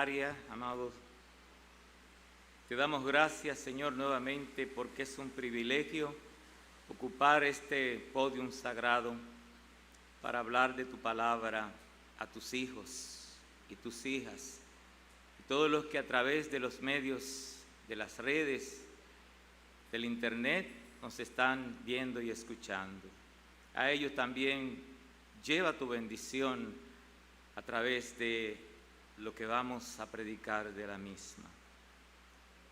plegaria, amados. Te damos gracias, Señor, nuevamente porque es un privilegio ocupar este podium sagrado para hablar de tu palabra a tus hijos y tus hijas, y todos los que a través de los medios, de las redes, del internet, nos están viendo y escuchando. A ellos también lleva tu bendición a través de lo que vamos a predicar de la misma.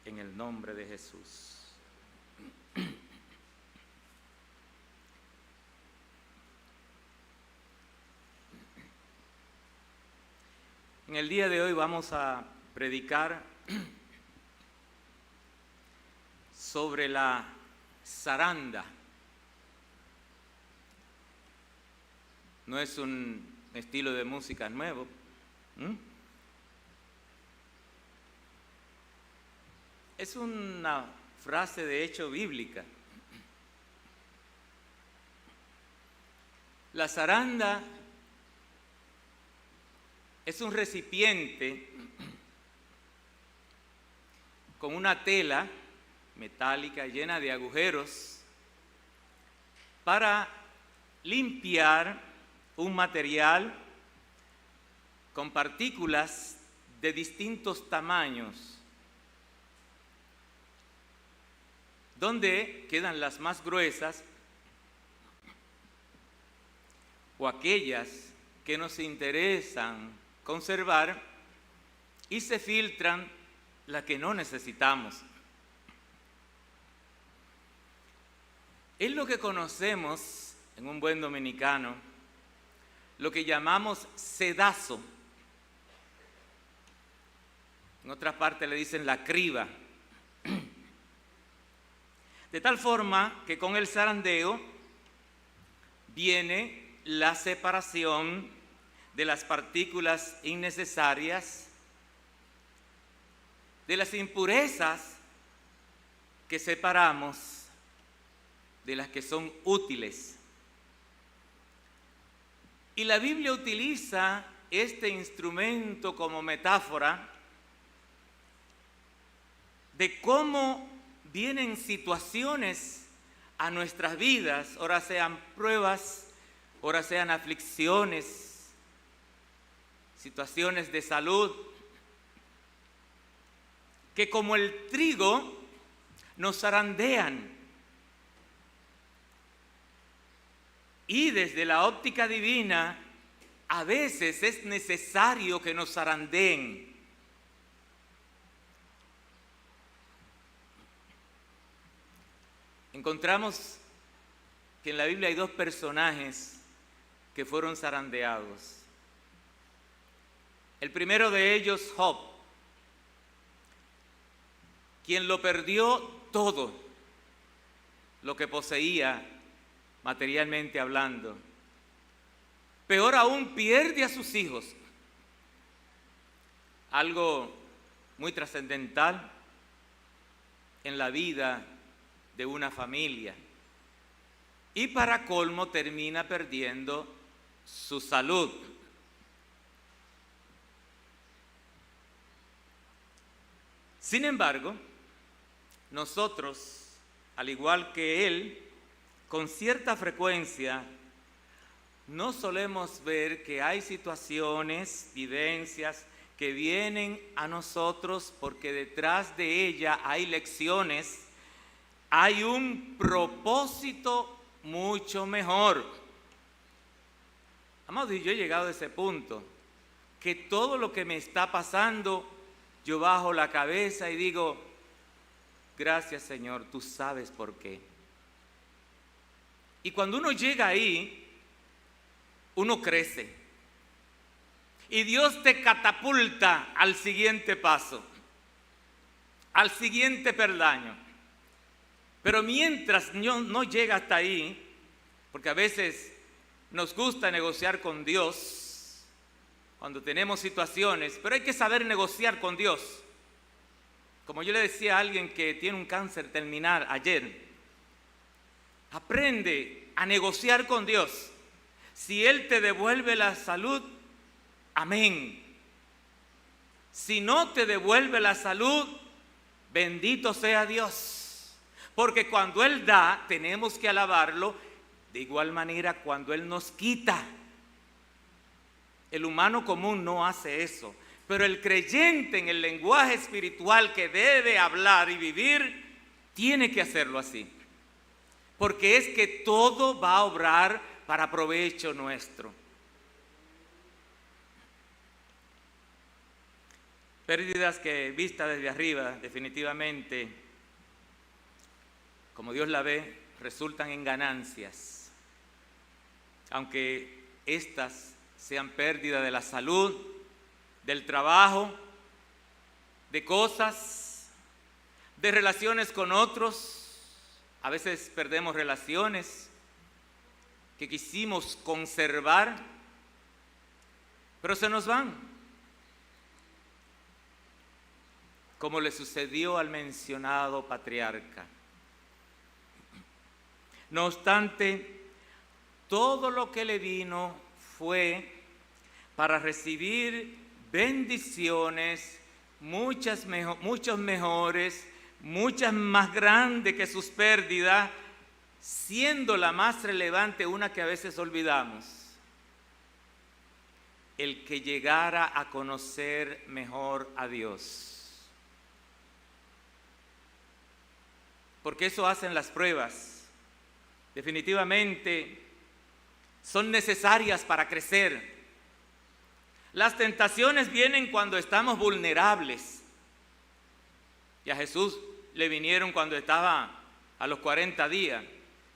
En el nombre de Jesús. En el día de hoy vamos a predicar sobre la zaranda. No es un estilo de música nuevo. Es una frase de hecho bíblica. La zaranda es un recipiente con una tela metálica llena de agujeros para limpiar un material con partículas de distintos tamaños, donde quedan las más gruesas o aquellas que nos interesan conservar y se filtran las que no necesitamos. Es lo que conocemos en un buen dominicano, lo que llamamos sedazo. En otras partes le dicen la criba. De tal forma que con el zarandeo viene la separación de las partículas innecesarias, de las impurezas que separamos de las que son útiles. Y la Biblia utiliza este instrumento como metáfora de cómo vienen situaciones a nuestras vidas, ora sean pruebas, ora sean aflicciones, situaciones de salud, que como el trigo nos zarandean. Y desde la óptica divina, a veces es necesario que nos zarandeen. Encontramos que en la Biblia hay dos personajes que fueron zarandeados. El primero de ellos, Job, quien lo perdió todo lo que poseía materialmente hablando. Peor aún, pierde a sus hijos. Algo muy trascendental en la vida de una familia. Y para colmo termina perdiendo su salud. Sin embargo, nosotros, al igual que él, con cierta frecuencia, no solemos ver que hay situaciones, vivencias que vienen a nosotros porque detrás de ella hay lecciones, hay un propósito mucho mejor. Amados, y yo he llegado a ese punto, que todo lo que me está pasando, yo bajo la cabeza y digo, gracias Señor, tú sabes por qué. Y cuando uno llega ahí, uno crece. Y Dios te catapulta al siguiente paso, al siguiente peldaño. Pero mientras no llega hasta ahí, porque a veces nos gusta negociar con Dios cuando tenemos situaciones, pero hay que saber negociar con Dios. Como yo le decía a alguien que tiene un cáncer terminal ayer, aprende a negociar con Dios. Si Él te devuelve la salud, amén. Si no te devuelve la salud, bendito sea Dios. Porque cuando Él da, tenemos que alabarlo. De igual manera, cuando Él nos quita. El humano común no hace eso. Pero el creyente en el lenguaje espiritual que debe hablar y vivir, tiene que hacerlo así. Porque es que todo va a obrar para provecho nuestro. Pérdidas que vistas desde arriba, definitivamente, como Dios la ve, resultan en ganancias. Aunque estas sean pérdidas de la salud, del trabajo, de cosas, de relaciones con otros. A veces perdemos relaciones que quisimos conservar, pero se nos van. Como le sucedió al mencionado patriarca. No obstante, todo lo que le vino fue para recibir bendiciones, muchos mejores, muchas más grandes que sus pérdidas, siendo la más relevante una que a veces olvidamos: el que llegara a conocer mejor a Dios. Porque eso hacen las pruebas. Definitivamente son necesarias para crecer. Las tentaciones vienen cuando estamos vulnerables. Y a Jesús le vinieron cuando estaba a los 40 días,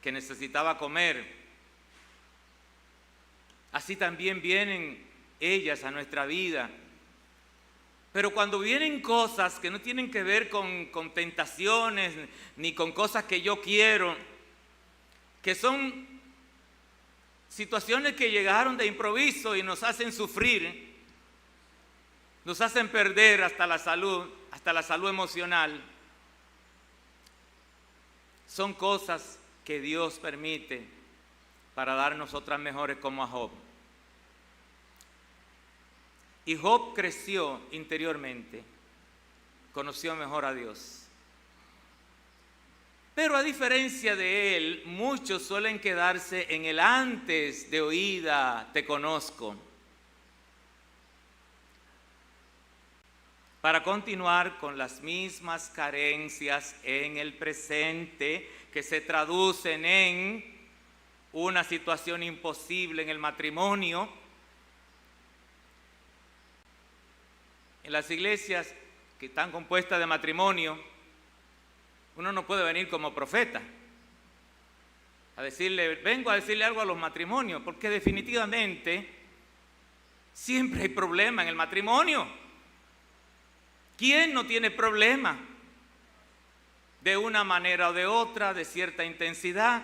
que necesitaba comer. Así también vienen ellas a nuestra vida. Pero cuando vienen cosas que no tienen que ver con tentaciones, ni con cosas que yo quiero, que son situaciones que llegaron de improviso y nos hacen sufrir, nos hacen perder hasta la salud emocional, son cosas que Dios permite para darnos otras mejores, como a Job. Y Job creció interiormente, conoció mejor a Dios. Pero a diferencia de él, muchos suelen quedarse en el antes de oída, te conozco, para continuar con las mismas carencias en el presente, que se traducen en una situación imposible en el matrimonio. En las iglesias que están compuestas de matrimonio, uno no puede venir como profeta a decirle, vengo a decirle algo a los matrimonios, porque definitivamente siempre hay problema en el matrimonio. ¿Quién no tiene problema? De una manera o de otra, de cierta intensidad,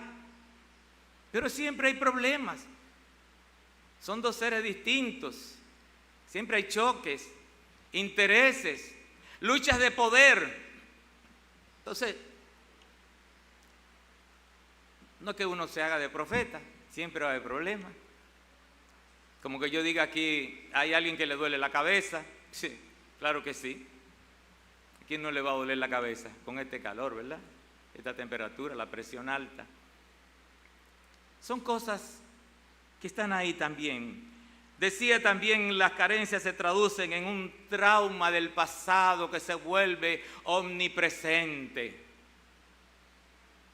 pero siempre hay problemas. Son dos seres distintos, siempre hay choques, intereses, luchas de poder. Entonces, no es que uno se haga de profeta, siempre va a haber problemas. Como que yo diga aquí, hay alguien que le duele la cabeza. Sí, claro que sí. ¿A quién no le va a doler la cabeza con este calor, verdad? Esta temperatura, la presión alta. Son cosas que están ahí también. Decía también, las carencias se traducen en un trauma del pasado que se vuelve omnipresente.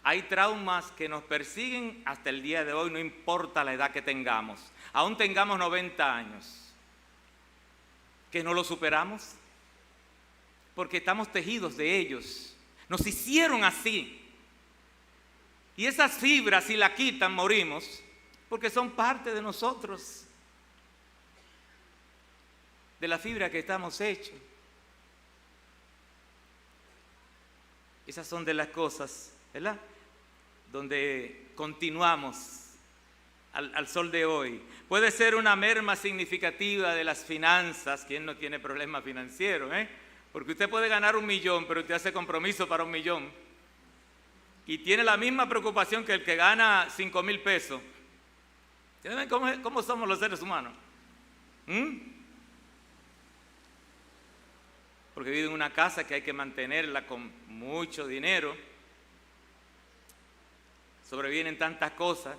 Hay traumas que nos persiguen hasta el día de hoy, no importa la edad que tengamos. Aún tengamos 90 años. ¿Que no lo superamos? Porque estamos tejidos de ellos. Nos hicieron así. Y esas fibras, si la quitan, morimos, porque son parte de nosotros. De la fibra que estamos hechos. Esas son de las cosas, ¿verdad?, donde continuamos al sol de hoy. Puede ser una merma significativa de las finanzas. ¿Quién no tiene problemas financieros? Porque usted puede ganar 1 millón, pero usted hace compromiso para 1 millón. Y tiene la misma preocupación que el que gana 5,000 pesos. ¿Ustedes ven cómo somos los seres humanos? porque vive en una casa que hay que mantenerla con mucho dinero. Sobrevienen tantas cosas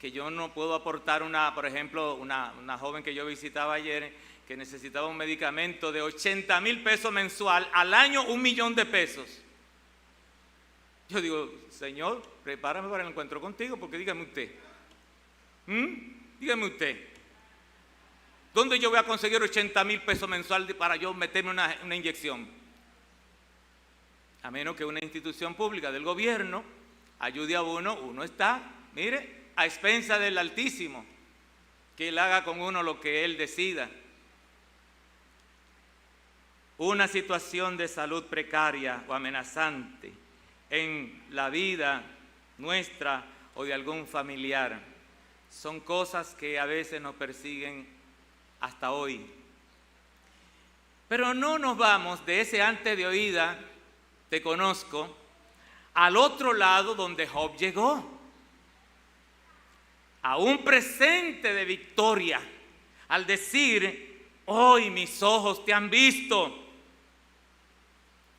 que yo no puedo aportar por ejemplo, una joven que yo visitaba ayer que necesitaba un medicamento de 80,000 pesos mensual, al año 1,000,000 de pesos. Yo digo, Señor, prepárame para el encuentro contigo, porque dígame usted, dígame usted, ¿dónde yo voy a conseguir 80,000 pesos mensual para yo meterme una inyección? A menos que una institución pública del gobierno ayude a uno está, mire, a expensa del Altísimo, que Él haga con uno lo que Él decida. Una situación de salud precaria o amenazante en la vida nuestra o de algún familiar son cosas que a veces nos persiguen hasta hoy. Pero no nos vamos de ese antes de oída, te conozco, al otro lado donde Job llegó, a un presente de victoria, al decir, hoy mis ojos te han visto.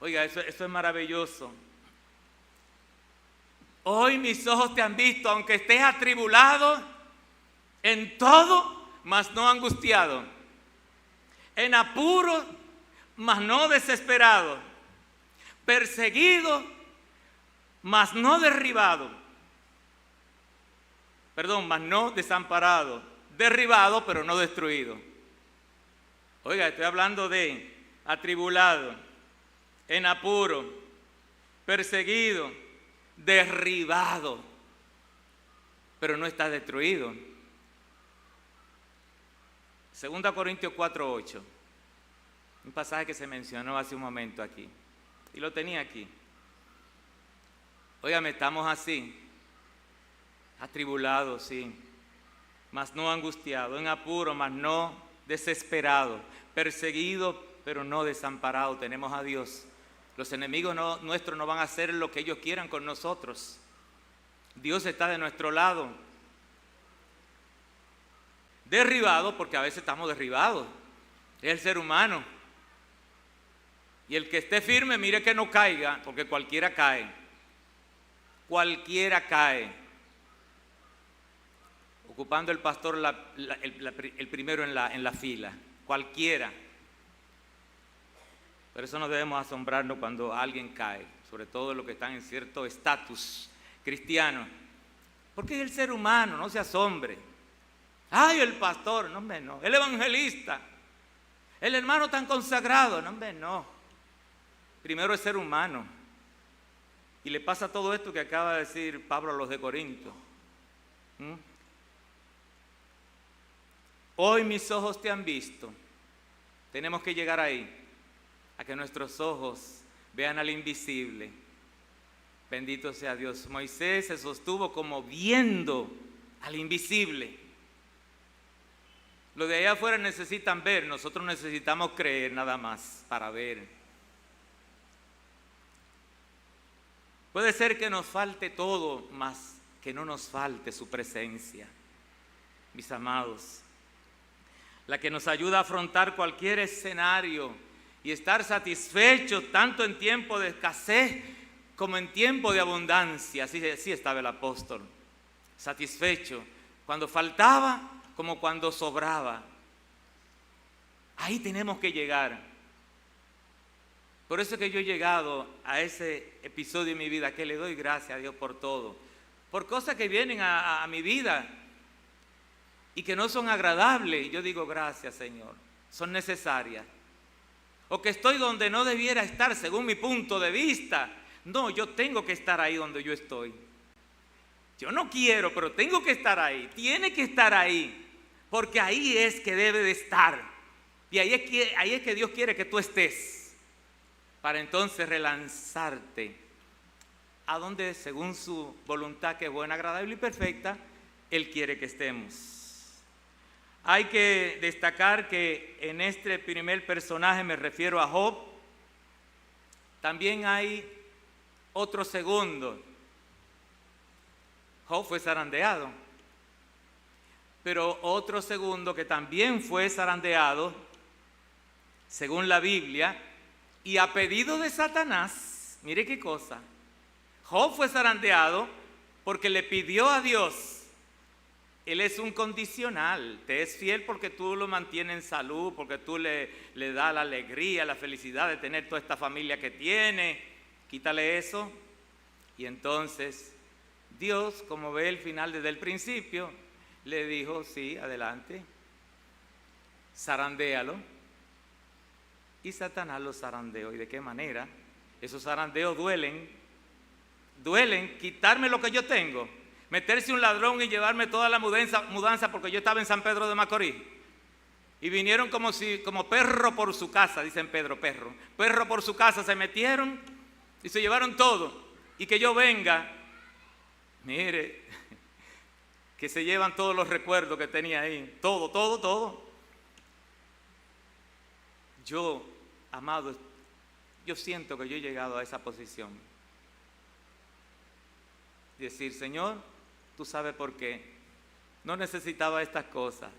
Oiga, eso es maravilloso. Hoy mis ojos te han visto, aunque estés atribulado en todo, mas no angustiado, en apuro, mas no desesperado, perseguido, mas no derribado, mas no desamparado, derribado, pero no destruido. Oiga, estoy hablando de atribulado, en apuro, perseguido, derribado, pero no está destruido. 2 Corintios 4:8, un pasaje que se mencionó hace un momento aquí, y lo tenía aquí. Óigame, estamos así, atribulados, sí, mas no angustiados, en apuro, mas no desesperados, perseguidos, pero no desamparados. Tenemos a Dios. Los enemigos nuestros no van a hacer lo que ellos quieran con nosotros. Dios está de nuestro lado. Derribado, porque a veces estamos derribados. Es el ser humano. Y el que esté firme, mire que no caiga, porque cualquiera cae. Cualquiera cae. Ocupando el pastor el primero en la fila. Cualquiera. Por eso no debemos asombrarnos cuando alguien cae, sobre todo los que están en cierto estatus cristiano. Porque es el ser humano, no se asombre. Ay, el pastor, no, hombre, no. El evangelista, el hermano tan consagrado, no, hombre, no. Primero es ser humano. Y le pasa todo esto que acaba de decir Pablo a los de Corinto. Hoy mis ojos te han visto. Tenemos que llegar ahí, a que nuestros ojos vean al invisible. Bendito sea Dios. Moisés se sostuvo como viendo al invisible. Los de allá afuera necesitan ver, nosotros necesitamos creer nada más para ver. Puede ser que nos falte todo, mas que no nos falte su presencia, mis amados. La que nos ayuda a afrontar cualquier escenario y estar satisfechos tanto en tiempo de escasez como en tiempo de abundancia. Así estaba el apóstol, satisfecho cuando faltaba como cuando sobraba. Ahí tenemos que llegar. Por eso es que yo he llegado a ese episodio en mi vida que le doy gracias a Dios por todo, por cosas que vienen a mi vida y que no son agradables. Y yo digo gracias, Señor, son necesarias. O que estoy donde no debiera estar según mi punto de vista. No, yo tengo que estar ahí donde yo estoy. Yo no quiero, pero tengo que estar ahí. Tiene que estar ahí, porque ahí es que debe de estar. Y ahí es que Dios quiere que tú estés, para entonces relanzarte a donde según su voluntad, que es buena, agradable y perfecta, Él quiere que estemos. Hay que destacar que en este primer personaje, me refiero a Job, también hay otro segundo. Job fue zarandeado, pero otro segundo que también fue zarandeado según la Biblia, y a pedido de Satanás. Mire qué cosa. Job fue zarandeado porque le pidió a Dios. Él es un condicional, te es fiel porque tú lo mantienes en salud, porque tú le das la alegría, la felicidad de tener toda esta familia que tiene. Quítale eso y entonces Dios, como ve el final desde el principio, le dijo, sí, adelante, zarandéalo. Y Satanás lo zarandeó. ¿Y de qué manera? Esos zarandeos duelen, quitarme lo que yo tengo. Meterse un ladrón y llevarme toda la mudanza porque yo estaba en San Pedro de Macorís. Y vinieron como perro por su casa, dicen perro por su casa, se metieron y se llevaron todo. Y que yo venga, mire, que se llevan todos los recuerdos que tenía ahí, todo. Yo, amado, yo siento que yo he llegado a esa posición. Decir, Señor, tú sabes por qué. No necesitaba estas cosas,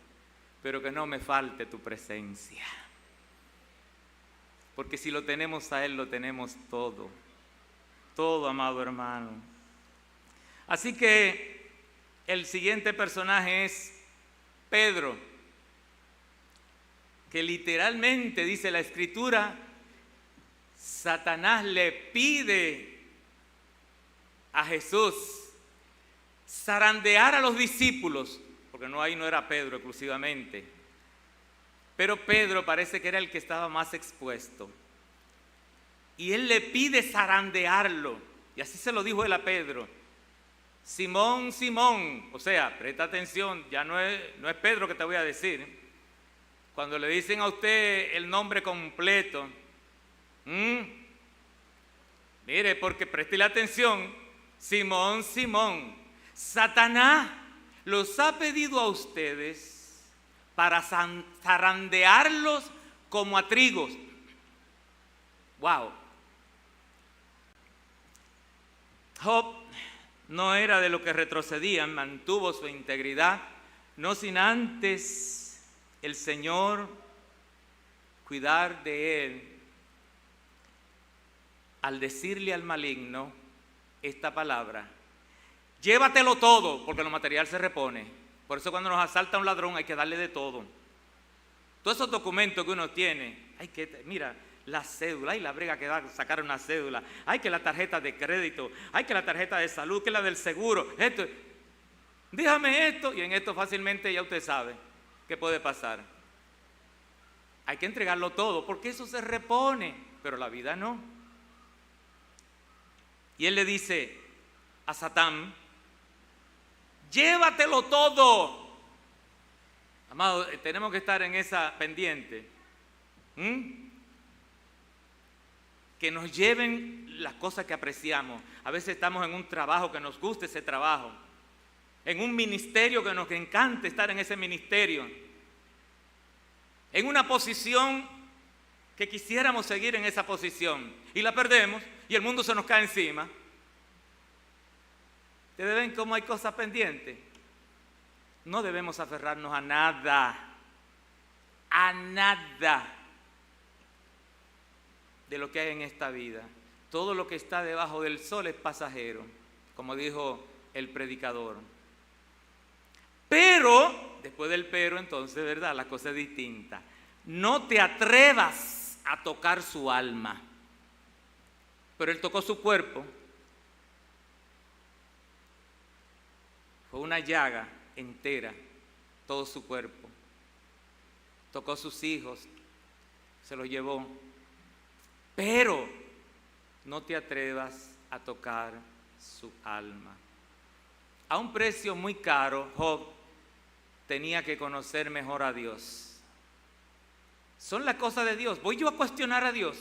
pero que no me falte tu presencia. Porque si lo tenemos a Él, lo tenemos todo. Todo, amado hermano. Así que el siguiente personaje es Pedro, que literalmente dice la Escritura, Satanás le pide a Jesús zarandear a los discípulos, porque ahí no era Pedro exclusivamente, pero Pedro parece que era el que estaba más expuesto, y él le pide zarandearlo, y así se lo dijo él a Pedro, Simón, Simón, o sea, presta atención, ya no es Pedro que te voy a decir, cuando le dicen a usted el nombre completo, mire, porque preste la atención, Simón, Simón, Satanás los ha pedido a ustedes para zarandearlos como a trigos. Wow. Job no era de los que retrocedían, mantuvo su integridad, no sin antes el Señor cuidar de él al decirle al maligno esta palabra: llévatelo todo, porque lo material se repone. Por eso cuando nos asalta un ladrón hay que darle de todo. Todos esos documentos que uno tiene, mira, la cédula, hay la brega que da sacar una cédula, hay que la tarjeta de crédito, hay que la tarjeta de salud, que la del seguro, esto, déjame esto, y en esto fácilmente ya usted sabe qué puede pasar. Hay que entregarlo todo, porque eso se repone, pero la vida no. Y él le dice a Satán, llévatelo todo. Amado, tenemos que estar en esa pendiente. Que nos lleven las cosas que apreciamos. A veces estamos en un trabajo que nos guste ese trabajo, en un ministerio que nos encanta estar en ese ministerio, en una posición que quisiéramos seguir en esa posición y la perdemos y el mundo se nos cae encima. ¿Ustedes ven cómo hay cosas pendientes? No debemos aferrarnos a nada de lo que hay en esta vida. Todo lo que está debajo del sol es pasajero, como dijo el predicador. Pero, después del pero, entonces, ¿verdad? La cosa es distinta. No te atrevas a tocar su alma. Pero él tocó su cuerpo. Fue una llaga entera, todo su cuerpo. Tocó sus hijos, se los llevó. Pero no te atrevas a tocar su alma. A un precio muy caro, Job tenía que conocer mejor a Dios. Son las cosas de Dios. ¿Voy yo a cuestionar a Dios?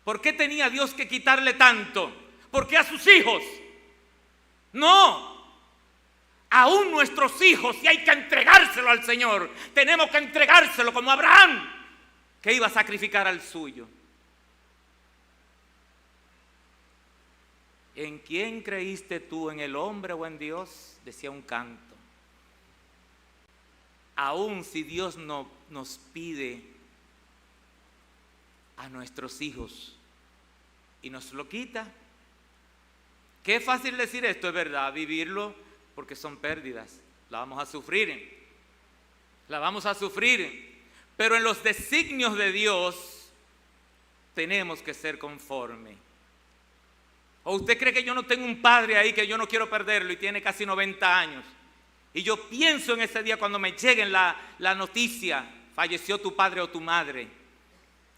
¿Por qué tenía Dios que quitarle tanto? ¿Por qué a sus hijos? No. Aún nuestros hijos, si hay que entregárselo al Señor, tenemos que entregárselo como Abraham, que iba a sacrificar al suyo. ¿En quién creíste tú, en el hombre o en Dios? Decía un canto. Aún si Dios no nos pide a nuestros hijos y nos lo quita. Qué fácil decir esto, es verdad, vivirlo, porque son pérdidas, la vamos a sufrir, pero en los designios de Dios tenemos que ser conformes. ¿O usted cree que yo no tengo un padre ahí que yo no quiero perderlo y tiene casi 90 años? Y yo pienso en ese día cuando me lleguen la noticia, falleció tu padre o tu madre,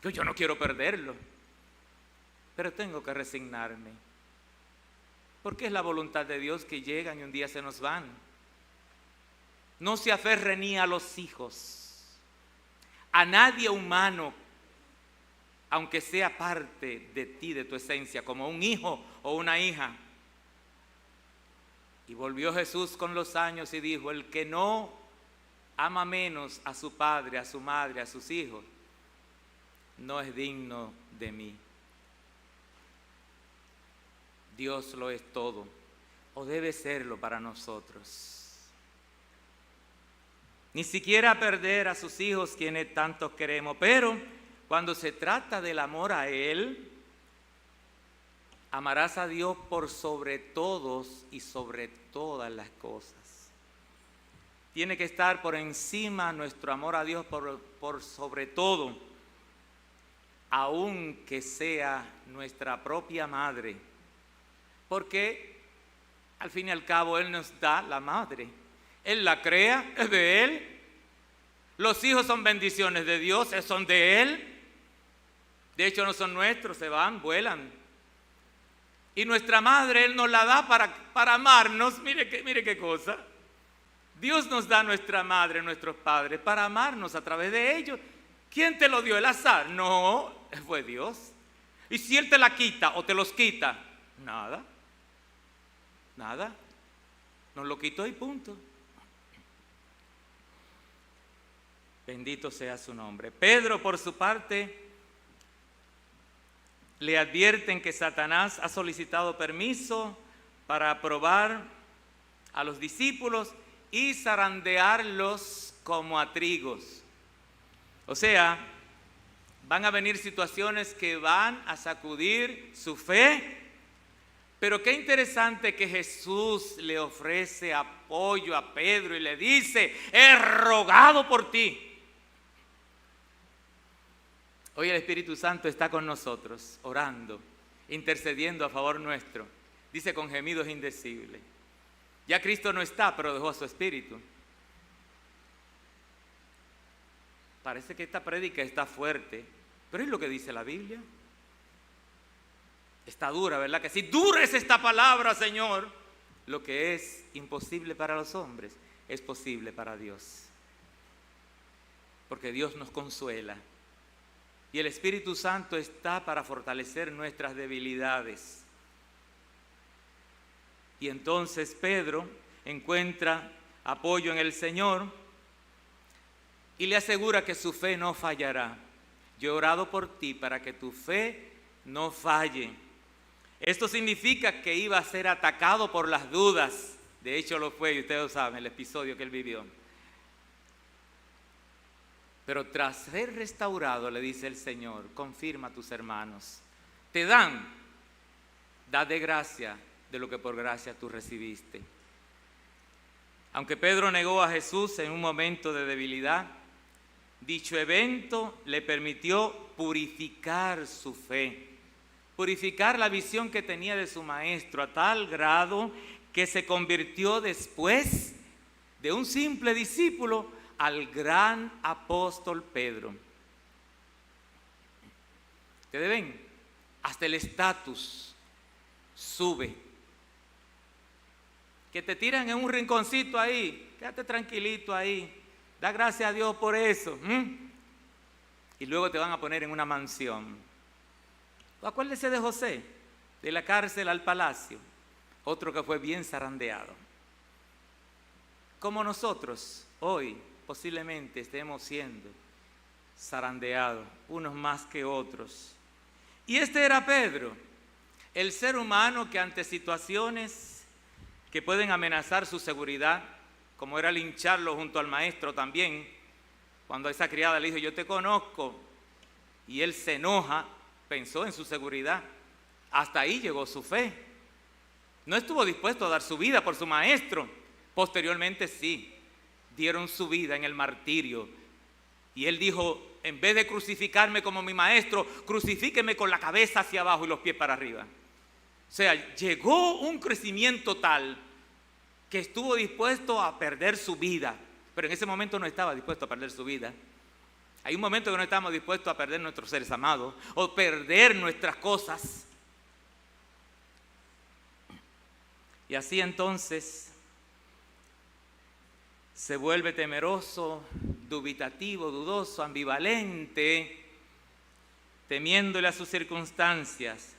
que yo no quiero perderlo, pero tengo que resignarme, porque es la voluntad de Dios que llegan y un día se nos van. No se aferre ni a los hijos, a nadie humano, aunque sea parte de ti, de tu esencia, como un hijo o una hija. Y volvió Jesús con los años y dijo: el que no ama menos a su padre, a su madre, a sus hijos, no es digno de mí. Dios lo es todo, o debe serlo para nosotros. Ni siquiera perder a sus hijos, quienes tantos queremos, pero cuando se trata del amor a Él, amarás a Dios por sobre todos y sobre todas las cosas. Tiene que estar por encima nuestro amor a Dios por sobre todo, aunque sea nuestra propia madre, porque al fin y al cabo Él nos da la madre. Él la crea, es de Él. Los hijos son bendiciones de Dios, son de Él. De hecho no son nuestros, se van, vuelan. Y nuestra madre Él nos la da para amarnos. Mire qué cosa. Dios nos da nuestra madre, nuestros padres, para amarnos a través de ellos. ¿Quién te lo dio? ¿El azar? No, fue Dios. Y si Él te la quita o te los quita, nada. Nos lo quitó y punto. Bendito sea su nombre. Pedro, por su parte, le advierten que Satanás ha solicitado permiso para probar a los discípulos y zarandearlos como a trigos. O sea, van a venir situaciones que van a sacudir su fe, pero qué interesante que Jesús le ofrece apoyo a Pedro y le dice: he rogado por ti. Hoy el Espíritu Santo está con nosotros, orando, intercediendo a favor nuestro. Dice: con gemidos indecibles. Ya Cristo no está, pero dejó a su Espíritu. Parece que esta prédica está fuerte, pero es lo que dice la Biblia. Está dura, ¿verdad que sí? Dura es esta palabra, Señor. Lo que es imposible para los hombres es posible para Dios, porque Dios nos consuela. Y el Espíritu Santo está para fortalecer nuestras debilidades. Y entonces Pedro encuentra apoyo en el Señor y le asegura que su fe no fallará. Yo he orado por ti para que tu fe no falle. Esto significa que iba a ser atacado por las dudas. De hecho lo fue, y ustedes lo saben, el episodio que él vivió. Pero tras ser restaurado, le dice el Señor: confirma a tus hermanos. Te dan, da de gracia de lo que por gracia tú recibiste. Aunque Pedro negó a Jesús en un momento de debilidad, dicho evento le permitió purificar su fe, purificar la visión que tenía de su maestro, a tal grado que se convirtió después de un simple discípulo al gran apóstol Pedro. Ustedes ven, hasta el estatus sube. Que te tiran en un rinconcito ahí, quédate tranquilito ahí, da gracias a Dios por eso. Y luego te van a poner en una mansión. Acuérdese de José, de la cárcel al palacio, otro que fue bien zarandeado. Como nosotros hoy posiblemente estemos siendo zarandeados, unos más que otros. Y este era Pedro, el ser humano que ante situaciones que pueden amenazar su seguridad, como era lincharlo junto al maestro también, cuando esa criada le dijo: yo te conozco, y él se enoja, pensó en su seguridad. Hasta ahí llegó su fe. No estuvo dispuesto a dar su vida por su maestro. Posteriormente sí, dieron su vida en el martirio. Y él dijo, en vez de crucificarme como mi maestro, crucifíqueme con la cabeza hacia abajo y los pies para arriba. O sea, llegó un crecimiento tal que estuvo dispuesto a perder su vida. Pero en ese momento no estaba dispuesto a perder su vida. Hay un momento que no estamos dispuestos a perder nuestros seres amados o perder nuestras cosas. Y así entonces se vuelve temeroso, dubitativo, dudoso, ambivalente, temiéndole a sus circunstancias,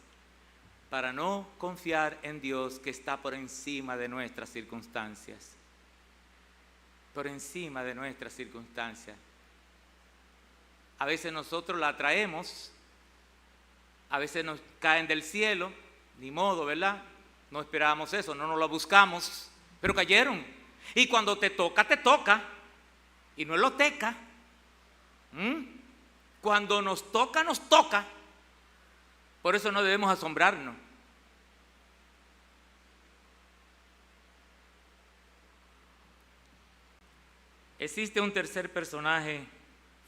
para no confiar en Dios que está por encima de nuestras circunstancias. Por encima de nuestras circunstancias. A veces nosotros la atraemos, a veces nos caen del cielo, ni modo, ¿verdad? No esperábamos eso, no nos lo buscamos, pero cayeron. Y cuando te toca, y no es loteca. Cuando nos toca, nos toca. Por eso no debemos asombrarnos. Existe un tercer personaje,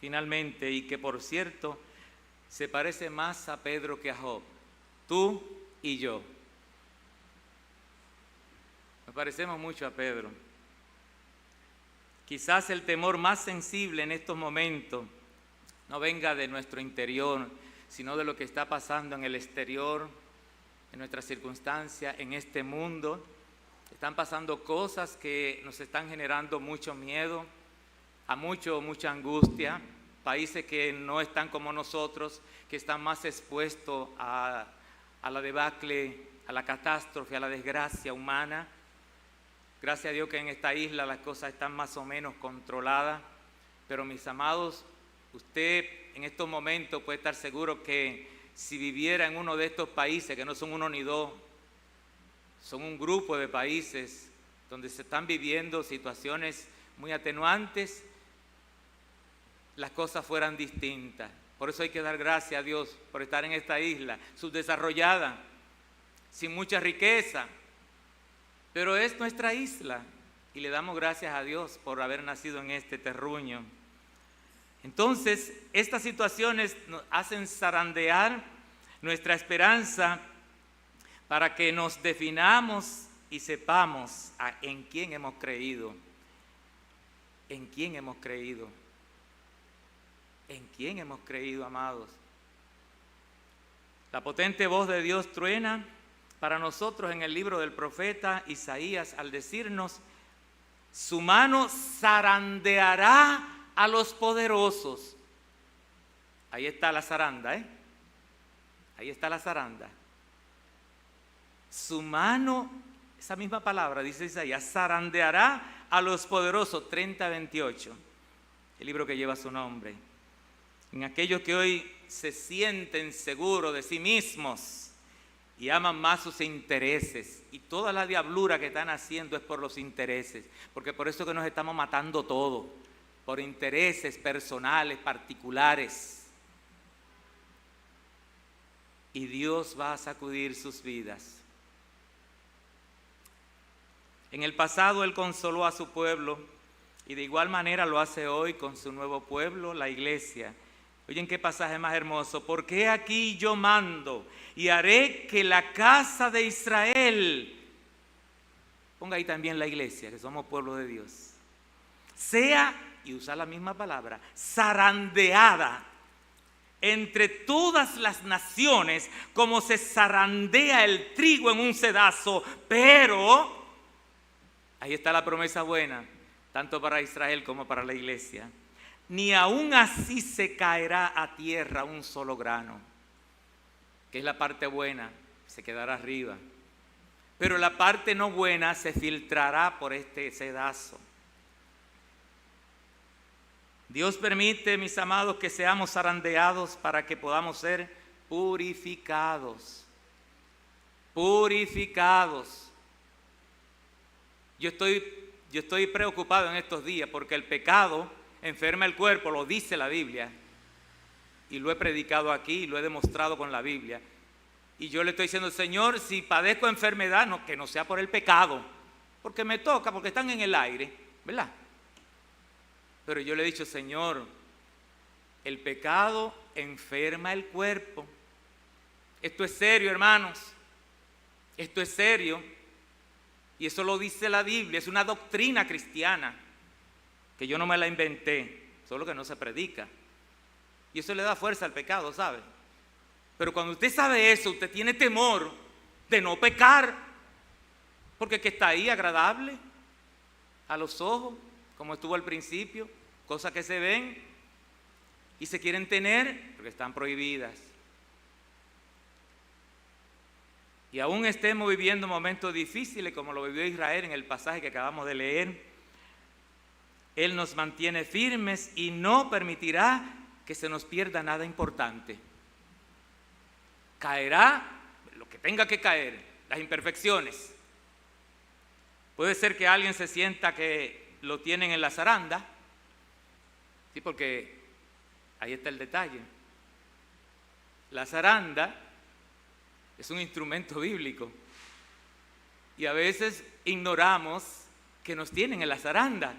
finalmente, y que por cierto se parece más a Pedro que a Job. Tú y yo. Nos parecemos mucho a Pedro. Quizás el temor más sensible en estos momentos no venga de nuestro interior, sino de lo que está pasando en el exterior, en nuestras circunstancias, en este mundo. Están pasando cosas que nos están generando mucho miedo, mucha angustia, países que no están como nosotros, que están más expuestos a la debacle, a la catástrofe, a la desgracia humana. Gracias a Dios que en esta isla las cosas están más o menos controladas, pero mis amados, usted en estos momentos puede estar seguro que si viviera en uno de estos países, que no son uno ni dos, son un grupo de países donde se están viviendo situaciones muy atenuantes, las cosas fueran distintas. Por eso hay que dar gracias a Dios por estar en esta isla, subdesarrollada, sin mucha riqueza, pero es nuestra isla y le damos gracias a Dios por haber nacido en este terruño. Entonces, estas situaciones nos hacen zarandear nuestra esperanza para que nos definamos y sepamos en quién hemos creído. ¿En quién hemos creído? ¿En quién hemos creído, amados? La potente voz de Dios truena para nosotros en el libro del profeta Isaías al decirnos: su mano zarandeará a los poderosos. Ahí está la zaranda, Ahí está la zaranda. Su mano, esa misma palabra dice Isaías, zarandeará a los poderosos, 30:28, el libro que lleva su nombre. En aquellos que hoy se sienten seguros de sí mismos y aman más sus intereses, y toda la diablura que están haciendo es por los intereses, porque por eso que nos estamos matando todo, por intereses personales, particulares. Y Dios va a sacudir sus vidas. En el pasado Él consoló a su pueblo y de igual manera lo hace hoy con su nuevo pueblo, la iglesia. Oyen qué pasaje más hermoso. Porque aquí yo mando y haré que la casa de Israel, ponga ahí también la iglesia, que somos pueblo de Dios, sea, y usa la misma palabra, zarandeada entre todas las naciones, como se zarandea el trigo en un cedazo. Pero ahí está la promesa buena, tanto para Israel como para la iglesia. Ni aún así se caerá a tierra un solo grano, que es la parte buena, se quedará arriba. Pero la parte no buena se filtrará por este cedazo. Dios permite, mis amados, que seamos zarandeados para que podamos ser purificados. Purificados. Yo estoy preocupado en estos días porque el pecado enferma el cuerpo, lo dice la Biblia. y lo he predicado aquí y lo he demostrado con la Biblia. Y yo le estoy diciendo, Señor, si padezco enfermedad, no, que no sea por el pecado, porque me toca, porque están en el aire, ¿verdad? Pero yo le he dicho, Señor, el pecado enferma el cuerpo. Esto es serio, hermanos. Esto es serio. Y eso lo dice la Biblia, es una doctrina cristiana, que yo no me la inventé, solo que no se predica. Y eso le da fuerza al pecado, ¿sabe? Pero cuando usted sabe eso, usted tiene temor de no pecar, porque que está ahí agradable a los ojos, como estuvo al principio, cosas que se ven y se quieren tener porque están prohibidas. Y aún estemos viviendo momentos difíciles como lo vivió Israel en el pasaje que acabamos de leer, Él nos mantiene firmes y no permitirá que se nos pierda nada importante. Caerá lo que tenga que caer, las imperfecciones. Puede ser que alguien se sienta que lo tienen en la zaranda, sí, porque ahí está el detalle. La zaranda es un instrumento bíblico y a veces ignoramos que nos tienen en la zaranda,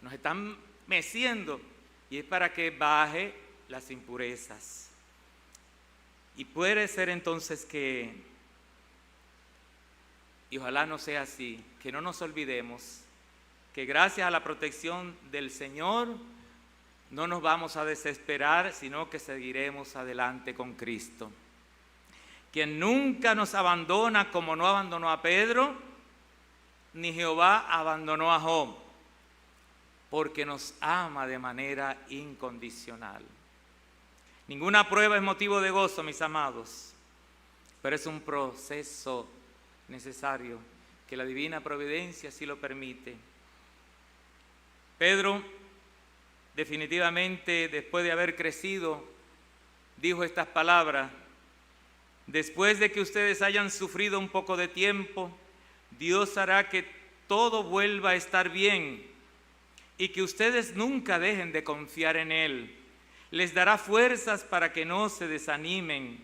nos están meciendo, y es para que baje las impurezas. Y puede ser entonces que, y ojalá no sea así, que no nos olvidemos que gracias a la protección del Señor no nos vamos a desesperar, sino que seguiremos adelante con Cristo, quien nunca nos abandona como no abandonó a Pedro, ni Jehová abandonó a Job, porque nos ama de manera incondicional. Ninguna prueba es motivo de gozo, mis amados, pero es un proceso necesario que la divina providencia sí lo permite. Pedro, definitivamente, después de haber crecido, dijo estas palabras: después de que ustedes hayan sufrido un poco de tiempo, Dios hará que todo vuelva a estar bien y que ustedes nunca dejen de confiar en Él. Les dará fuerzas para que no se desanimen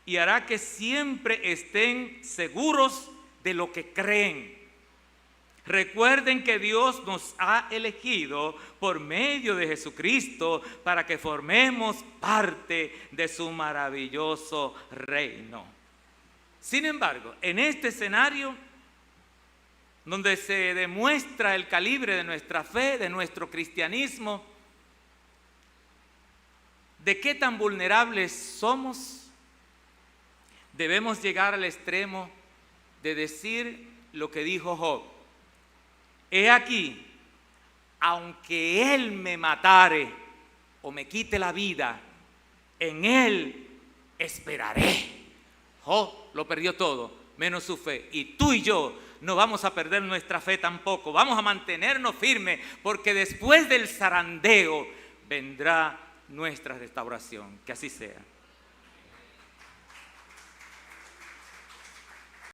y hará que siempre estén seguros de lo que creen. Recuerden que Dios nos ha elegido por medio de Jesucristo para que formemos parte de su maravilloso reino. Sin embargo, en este escenario, donde se demuestra el calibre de nuestra fe, de nuestro cristianismo, ¿de qué tan vulnerables somos? Debemos llegar al extremo de decir lo que dijo Job: he aquí, aunque Él me matare o me quite la vida, en Él esperaré. Job lo perdió todo, menos su fe. Y tú y yo no vamos a perder nuestra fe tampoco. Vamos a mantenernos firmes, porque después del zarandeo vendrá nuestra restauración. Que así sea.